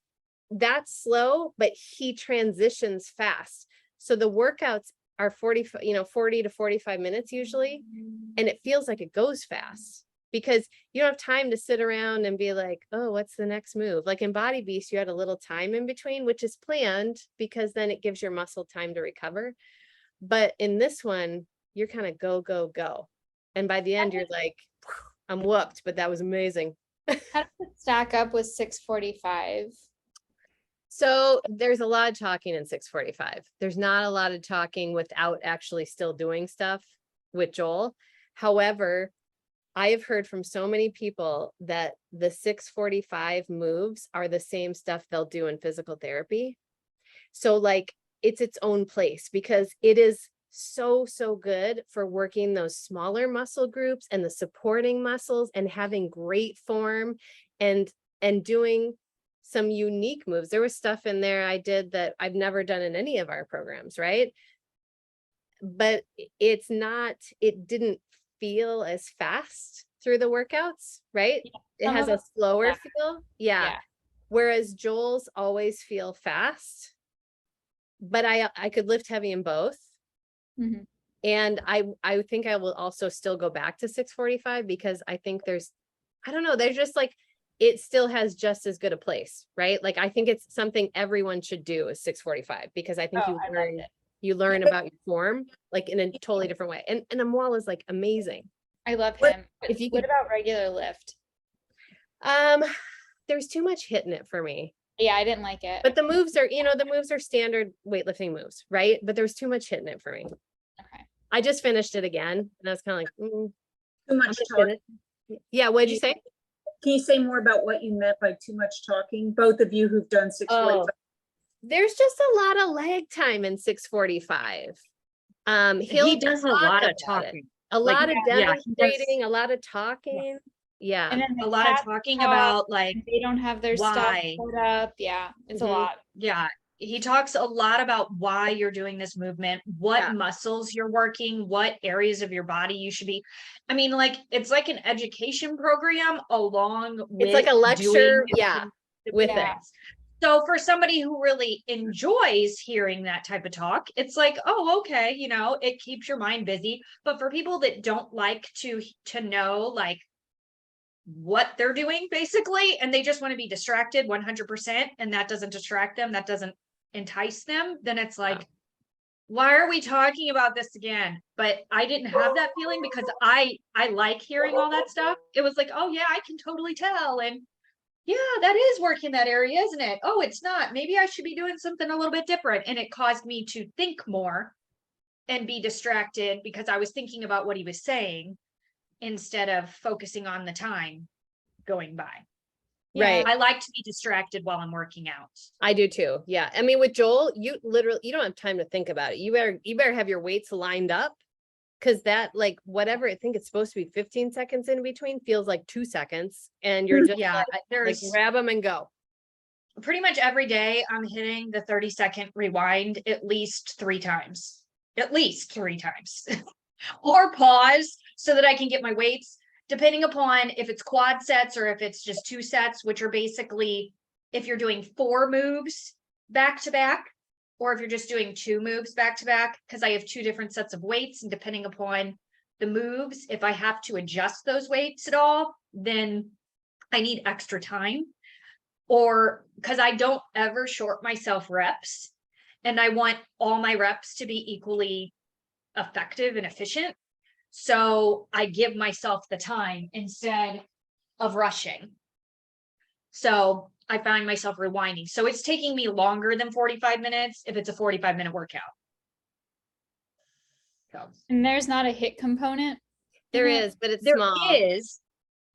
Speaker 1: that's slow, but he transitions fast. So the workouts are 40 to 45 minutes usually. And it feels like it goes fast because you don't have time to sit around and be like, oh, what's the next move? Like in Body Beast, you had a little time in between, which is planned because then it gives your muscle time to recover. But in this one, you're kind of go, go, go. And by the end, you're like, I'm whooped, but that was amazing.
Speaker 2: How does it stack up with 6:45?
Speaker 1: So there's a lot of talking in 6:45. There's not a lot of talking without actually still doing stuff with Joel. However, I have heard from so many people that the 6:45 moves are the same stuff they'll do in physical therapy. So like it's its own place because it is so good for working those smaller muscle groups and the supporting muscles and having great form and doing some unique moves. There was stuff in there I did that I've never done in any of our programs, right? But it didn't feel as fast through the workouts, right? It
Speaker 2: some
Speaker 1: has
Speaker 2: of
Speaker 1: a slower
Speaker 2: yeah.
Speaker 1: feel. Yeah. Whereas Joel's always feel fast, but I could lift heavy in both.
Speaker 2: Mhm.
Speaker 1: And I think I will also still go back to 6:45 because I think I don't know, there's just like, it still has just as good a place, right? Like, I think it's something everyone should do is 6:45 because I think
Speaker 2: Oh, I loved it.
Speaker 1: you learn about your form, like in a totally different way. And Amwal is like amazing.
Speaker 2: I love
Speaker 7: What-
Speaker 2: him.
Speaker 1: if you
Speaker 2: What
Speaker 1: could-
Speaker 2: about regular lift?
Speaker 1: There's too much hitting it for me.
Speaker 2: Yeah, I didn't like it.
Speaker 1: But the moves are standard weightlifting moves, right? But there's too much hitting it for me.
Speaker 2: Okay.
Speaker 1: I just finished it again and I was kind of like,
Speaker 7: Too
Speaker 1: I'm
Speaker 7: much
Speaker 1: gonna
Speaker 7: talk.
Speaker 1: finish. Yeah, what'd you say?
Speaker 7: Can you say more about what you meant by too much talking? Both of you who've done 6:45.
Speaker 1: There's just a lot of lag time in 6:45.
Speaker 5: He does a lot of
Speaker 1: about it.
Speaker 5: talking.
Speaker 1: A
Speaker 5: Like,
Speaker 1: lot of
Speaker 5: yeah, he does-
Speaker 1: demonstrating, a lot of talking. Yeah.
Speaker 2: And then
Speaker 5: A
Speaker 2: the
Speaker 5: lot of
Speaker 2: cats
Speaker 5: talking
Speaker 2: talk,
Speaker 5: about like,
Speaker 2: they don't have their stuff
Speaker 5: why.
Speaker 2: put up. Yeah, it's a
Speaker 1: Mhm.
Speaker 2: lot.
Speaker 5: yeah, he talks a lot about why you're doing this movement, what
Speaker 1: Yeah.
Speaker 5: muscles you're working, what areas of your body you should be. I mean, like, it's like an education program along with
Speaker 1: It's like a lecture,
Speaker 5: doing
Speaker 1: yeah,
Speaker 5: the
Speaker 1: with
Speaker 2: Yeah.
Speaker 1: it.
Speaker 5: So for somebody who really enjoys hearing that type of talk, it's like, oh, okay, it keeps your mind busy. But for people that don't like to know like what they're doing basically, and they just want to be distracted 100%, and that doesn't distract them, that doesn't entice them, then it's like, why are we talking about this again? But I didn't have that feeling because I like hearing all that stuff. It was like, oh yeah, I can totally tell. And yeah, that is working that area, isn't it? Oh, it's not. Maybe I should be doing something a little bit different. And it caused me to think more and be distracted because I was thinking about what he was saying instead of focusing on the time going by.
Speaker 1: Right.
Speaker 5: I like to be distracted while I'm working out.
Speaker 1: I do too. Yeah. I mean, with Joel, you don't have time to think about it. You better have your weights lined up. Cause that, like, whatever, I think it's supposed to be 15 seconds in between feels like 2 seconds and you're just
Speaker 5: Yeah,
Speaker 1: like
Speaker 5: there's
Speaker 1: grab them and go.
Speaker 5: pretty much every day I'm hitting the 30-second rewind at least 3 times, or pause so that I can get my weights, depending upon if it's quad sets or if it's just 2 sets, which are basically if you're doing 4 moves back to back, or if you're just doing 2 moves back to back, because I have 2 different sets of weights, and depending upon the moves, if I have to adjust those weights at all, then I need extra time. Or because I don't ever short myself reps, and I want all my reps to be equally effective and efficient. So I give myself the time instead of rushing. So I find myself rewinding. So it's taking me longer than 45 minutes if it's a 45-minute workout. So
Speaker 2: And there's not a hit component.
Speaker 1: There
Speaker 2: in it?
Speaker 1: is, but it's
Speaker 5: there
Speaker 1: small.
Speaker 5: is,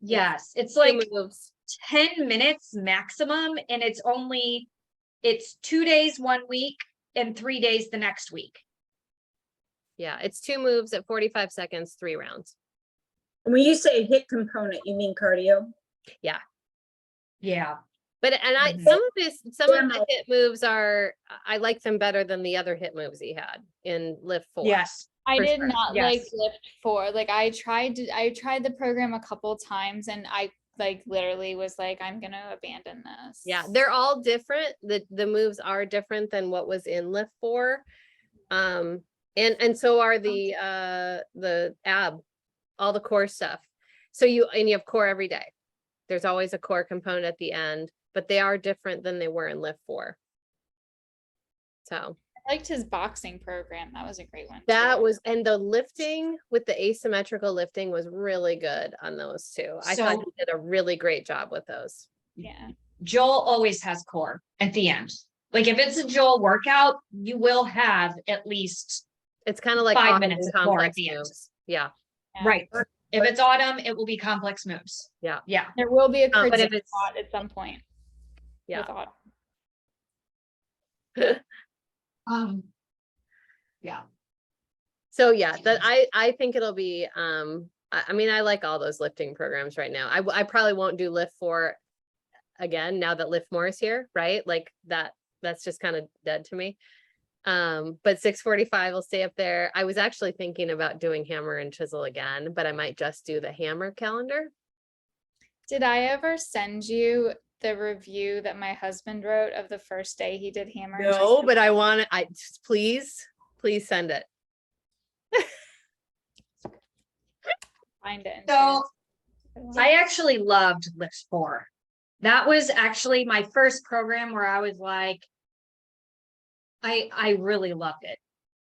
Speaker 5: yes, it's
Speaker 1: 2
Speaker 5: like
Speaker 1: moves.
Speaker 5: 10 minutes maximum, and it's 2 days 1 week and 3 days the next week.
Speaker 1: Yeah. It's 2 moves at 45 seconds, 3 rounds.
Speaker 7: And when you say hit component, you mean cardio?
Speaker 5: Yeah.
Speaker 1: But, and
Speaker 5: Mhm.
Speaker 1: some of the
Speaker 7: Demo.
Speaker 1: hit moves I like them better than the other hit moves he had in Lift 4.
Speaker 5: Yes.
Speaker 2: I
Speaker 1: for
Speaker 2: did
Speaker 1: sure.
Speaker 2: not like
Speaker 5: Yes.
Speaker 2: Lift 4. Like I tried the program a couple times and I like literally was like, I'm gonna abandon this.
Speaker 1: Yeah, they're all different. The moves are different than what was in Lift 4. And so are the ab, all the core stuff. So you have core every day. There's always a core component at the end, but they are different than they were in Lift 4. So
Speaker 2: I liked his boxing program. That was a great one.
Speaker 1: That
Speaker 2: too.
Speaker 1: was, and the lifting with the asymmetrical lifting was really good on those two. I thought
Speaker 5: So-
Speaker 1: he did a really great job with those.
Speaker 2: Yeah.
Speaker 5: Joel always has core at the end. Like if it's a Joel workout, you will have at least,
Speaker 1: It's kind of like
Speaker 5: 5
Speaker 1: Autumn
Speaker 5: minutes of core at
Speaker 1: complex
Speaker 5: the end.
Speaker 1: moves. Yeah.
Speaker 2: Yeah.
Speaker 5: right. If it's autumn, it will be complex moves.
Speaker 1: Yeah.
Speaker 5: Yeah.
Speaker 2: There will be a
Speaker 1: but
Speaker 2: critique
Speaker 1: if it's-
Speaker 2: spot at some point.
Speaker 1: Yeah.
Speaker 2: With Autumn.
Speaker 5: Yeah.
Speaker 1: So yeah, that I think it'll be, I mean, I like all those lifting programs right now. I probably won't do Lift 4 again now that Lift More is here, right? Like that's just kind of dead to me. But 645 will stay up there. I was actually thinking about doing hammer and chisel again, but I might just do the hammer calendar.
Speaker 2: Did I ever send you the review that my husband wrote of the first day he did hammer? and
Speaker 1: No,
Speaker 2: chisel?
Speaker 1: but I want to, please send it.
Speaker 2: Find it. and
Speaker 5: So
Speaker 2: share it.
Speaker 5: I actually loved Lift 4. That was actually my first program where I was like, I really loved it.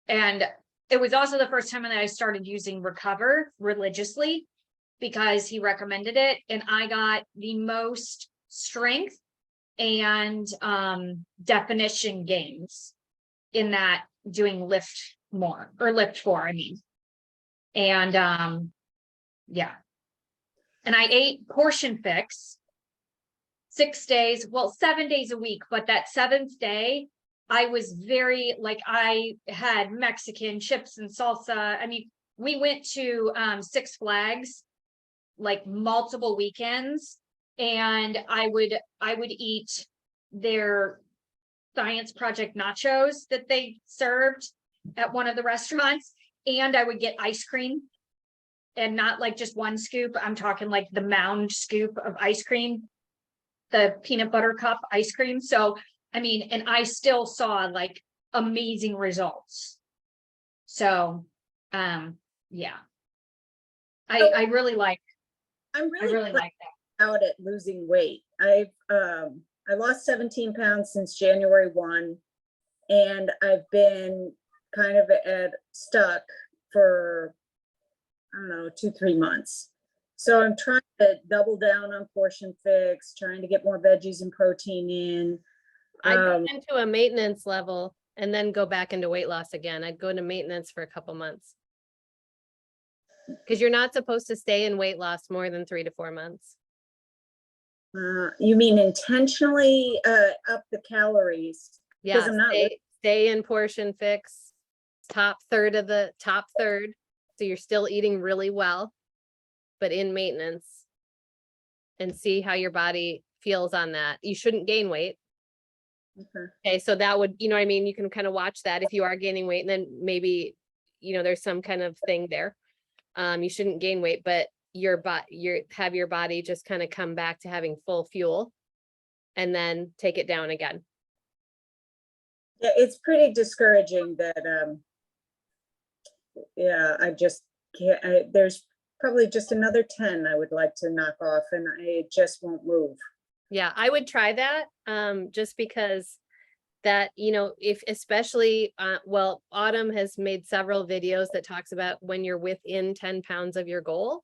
Speaker 5: And it was also the first time that I started using Recover religiously because he recommended it. And I got the most strength and definition gains in that doing Lift More or Lift 4, I mean. And yeah. And I ate portion fix 6 days, well, 7 days a week, but that 7th day, I was very, like, I had Mexican chips and salsa. I mean, we went to Six Flags, like multiple weekends, and I would eat their Science Project nachos that they served at one of the restaurants, and I would get ice cream. And not like just one scoop, I'm talking like the mound scoop of ice cream, the peanut butter cup ice cream. So, I mean, and I still saw like amazing results. So, yeah. I really like,
Speaker 7: I'm
Speaker 5: I
Speaker 7: really
Speaker 5: really like that.
Speaker 7: out at losing weight. I lost 17 pounds since January 1, and I've been kind of stuck for, I don't know, 2-3 months. So I'm trying to double down on portion fix, trying to get more veggies and protein in.
Speaker 1: I'd go into a maintenance level and then go back into weight loss again. I'd go into maintenance for a couple months. Because you're not supposed to stay in weight loss more than 3 to 4 months.
Speaker 7: You mean intentionally up the calories?
Speaker 1: Yeah,
Speaker 7: I'm not
Speaker 1: stay in portion fix, top third. So you're still eating really well, but in maintenance, and see how your body feels on that. You shouldn't gain weight.
Speaker 7: Okay.
Speaker 1: Okay, so that would, you know what I mean? You can kind of watch that if you are gaining weight, and then maybe, there's some kind of thing there. You shouldn't gain weight, but have your body just kind of come back to having full fuel and then take it down again.
Speaker 7: Yeah, it's pretty discouraging that, yeah, I just can't, there's probably just another 10 I would like to knock off, and I just won't move.
Speaker 1: Yeah, I would try that, just because that, if especially, well, Autumn has made several videos that talks about when you're within 10 pounds of your goal,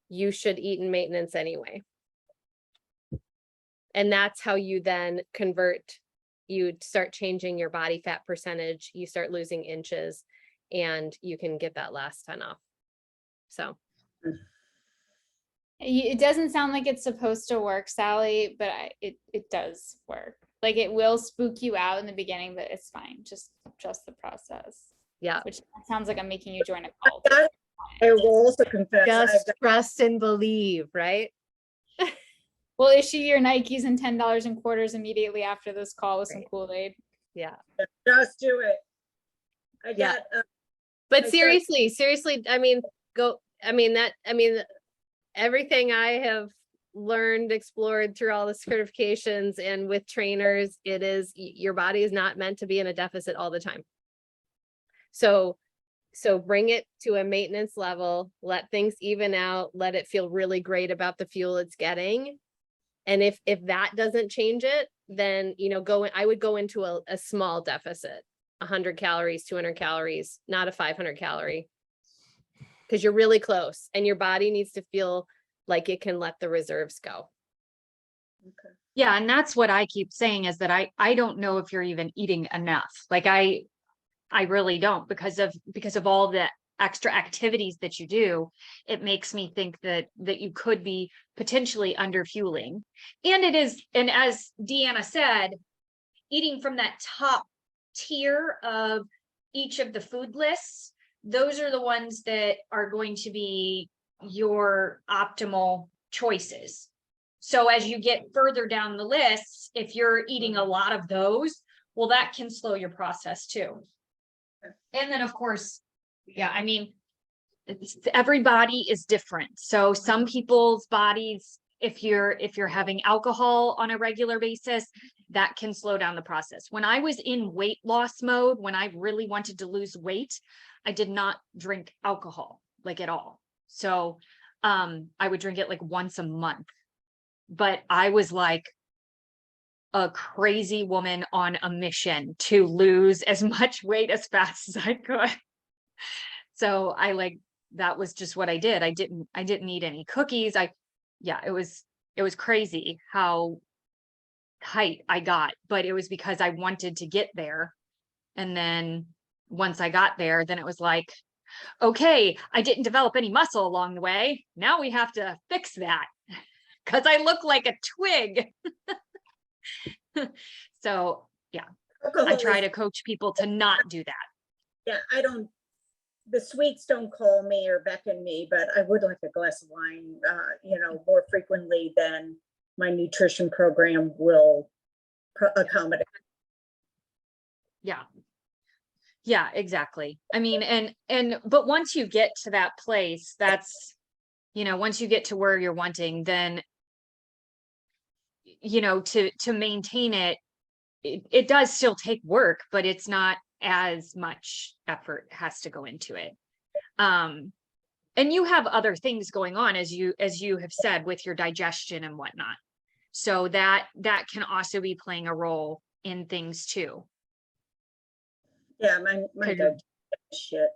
Speaker 1: you should eat in maintenance anyway. And that's how you then convert, you start changing your body fat percentage, you start losing inches, and you can get that last 10 off. So.
Speaker 2: It doesn't sound like it's supposed to work, Sally, but it does work. Like it will spook you out in the beginning, but it's fine. Just trust the process.
Speaker 1: Yeah.
Speaker 2: Which sounds like I'm making you join a cult.
Speaker 7: I will also confess,
Speaker 1: Just trust and believe, right?
Speaker 2: We'll issue your Nikes and $10 in quarters immediately after this call with some
Speaker 1: Right.
Speaker 2: Kool-Aid.
Speaker 1: Yeah.
Speaker 7: just do it. I
Speaker 1: Yeah.
Speaker 7: got,
Speaker 1: But
Speaker 7: I
Speaker 1: seriously, I mean, everything I have learned, explored through all the certifications and with trainers, your body is not meant to be in a deficit all the time. So bring it to a maintenance level, let things even out, let it feel really great about the fuel it's getting. And if that doesn't change it, then, I would go into a small deficit 100 calories, 200 calories, not a 500 calorie. Because you're really close and your body needs to feel like it can let the reserves go.
Speaker 7: Okay.
Speaker 5: Yeah, and that's what I keep saying is that I don't know if you're even eating enough. Like I really don't because of all the extra activities that you do. It makes me think that you could be potentially under fueling. And it is, and as Deanna said, eating from that top tier of each of the food lists, those are the ones that are going to be your optimal choices. So as you get further down the list, if you're eating a lot of those, well, that can slow your process too. And then of course, yeah, I mean, everybody is different. So some people's bodies, if you're having alcohol on a regular basis, that can slow down the process. When I was in weight loss mode, when I really wanted to lose weight, I did not drink alcohol like at all. So I would drink it like once a month. But I was like a crazy woman on a mission to lose as much weight as fast as I could. So that was just what I did. I didn't eat any cookies. It was crazy how tight I got, but it was because I wanted to get there. And then once I got there, then it was like, okay, I didn't develop any muscle along the way. Now we have to fix that because I look like a twig. So yeah, I try to coach people to not do that.
Speaker 7: Yeah, the sweets don't call me or beckon me, but I would like a glass of wine, more frequently than my nutrition program will accommodate.
Speaker 5: Yeah. Yeah, exactly. I mean, but once you get to that place, that's, once you get to where you're wanting, then, to maintain it does still take work, but it's not as much effort has to go into it. And you have other things going on, as you have said, with your digestion and whatnot. So that can also be playing a role in things too.
Speaker 7: Yeah, my digestion shit.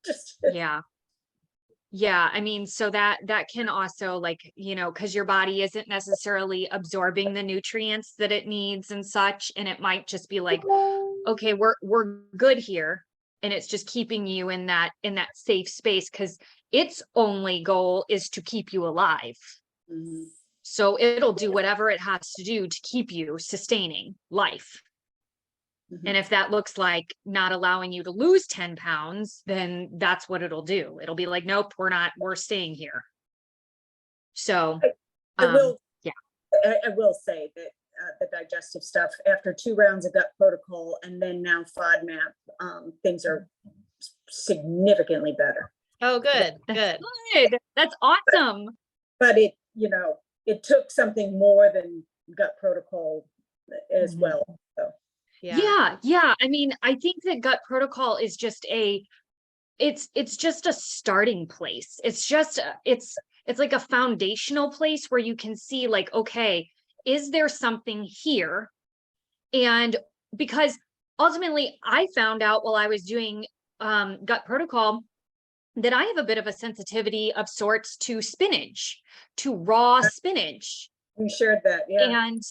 Speaker 7: Just
Speaker 5: Yeah. I mean, so that can also because your body isn't necessarily absorbing the nutrients that it needs and such. And it might just be like, okay, we're good here. And it's just keeping you in that safe space because its only goal is to keep you alive.
Speaker 7: Mhm.
Speaker 5: So it'll do whatever it has to do to keep you sustaining life.
Speaker 7: Mhm.
Speaker 5: And if that looks like not allowing you to lose 10 pounds, then that's what it'll do. It'll be like, nope, we're staying here. So,
Speaker 7: I will say that the digestive stuff, after 2 rounds of gut protocol and then now FODMAP, things are significantly better.
Speaker 1: Oh, good.
Speaker 5: Good. That's awesome.
Speaker 7: But it took something more than gut protocol as
Speaker 5: Mhm.
Speaker 7: well. So.
Speaker 5: Yeah. I mean, I think that gut protocol is just it's just a starting place. It's just, it's like a foundational place where you can see like, okay, is there something here? And because ultimately I found out while I was doing gut protocol that I have a bit of a sensitivity of sorts to spinach, to raw spinach.
Speaker 7: You shared that, yeah.
Speaker 5: And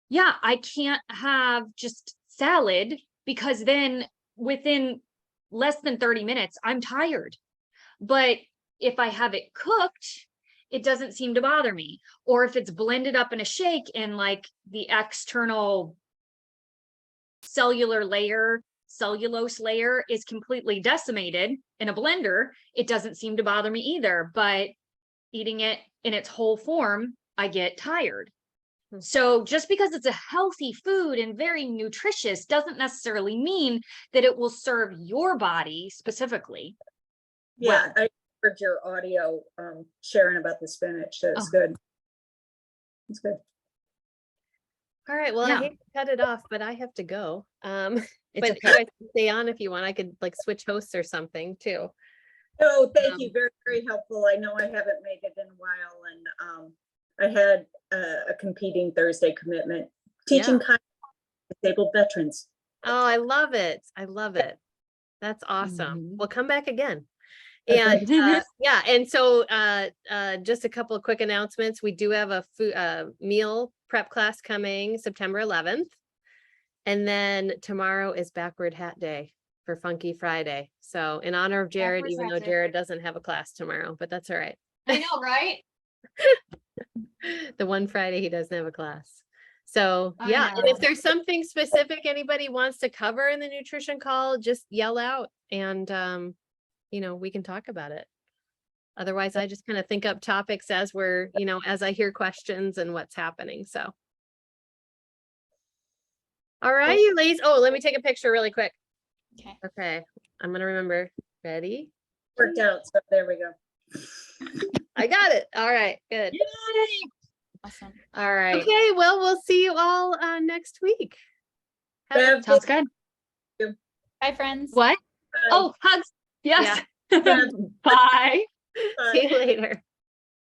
Speaker 5: yeah, I can't have just salad because then within less than 30 minutes, I'm tired. But if I have it cooked, it doesn't seem to bother me. Or if it's blended up in a shake and like the external cellulose layer is completely decimated in a blender, it doesn't seem to bother me either. But eating it in its whole form, I get tired. So just because it's a healthy food and very nutritious doesn't necessarily mean that it will serve your body specifically.
Speaker 7: Yeah, I heard your audio sharing about the spinach. That's good. It's good.
Speaker 1: All right. Well,
Speaker 5: Yeah.
Speaker 1: I hate to cut it off, but I have to go.
Speaker 5: It's
Speaker 1: But
Speaker 5: okay.
Speaker 1: you guys can stay on if you want. I could like switch hosts or something too.
Speaker 7: Oh, thank you. Very, very helpful. I know I haven't made it in a while, and I had a competing Thursday commitment teaching disabled veterans.
Speaker 1: Oh, I love it. I love it. That's awesome.
Speaker 5: Mhm.
Speaker 1: Well, come back again.
Speaker 7: Okay.
Speaker 1: And yeah, and so just a couple of quick announcements. We do have a food meal prep class coming September 11th. And then tomorrow is Backward Hat Day for Funky Friday. So in honor of Jared,
Speaker 5: Backwards
Speaker 1: even
Speaker 5: Hat
Speaker 1: though
Speaker 5: Day.
Speaker 1: Jared doesn't have a class tomorrow, but that's all right.
Speaker 5: I know, right?
Speaker 1: The one Friday he doesn't have a class. So
Speaker 5: I
Speaker 1: yeah, and if
Speaker 5: know.
Speaker 1: there's something specific anybody wants to cover in the nutrition call, just yell out and you know, we can talk about it. Otherwise, I just kind of think up topics as we're, you know, as I hear questions and what's happening. So. All right, you ladies. Oh, let me take a picture really quick.
Speaker 2: Okay.
Speaker 1: Okay, I'm gonna remember. Ready?
Speaker 7: Worked out, so there we go.
Speaker 1: I got it. All right, good.
Speaker 2: Awesome.
Speaker 1: All right. Okay, well, we'll see you all next week. Have a-
Speaker 7: Bev,
Speaker 5: Sounds good.
Speaker 2: Bye, friends.
Speaker 5: What?
Speaker 7: bye.
Speaker 5: Oh, hugs. Yes.
Speaker 7: Yeah.
Speaker 5: Bye.
Speaker 7: Bye.
Speaker 1: See you later.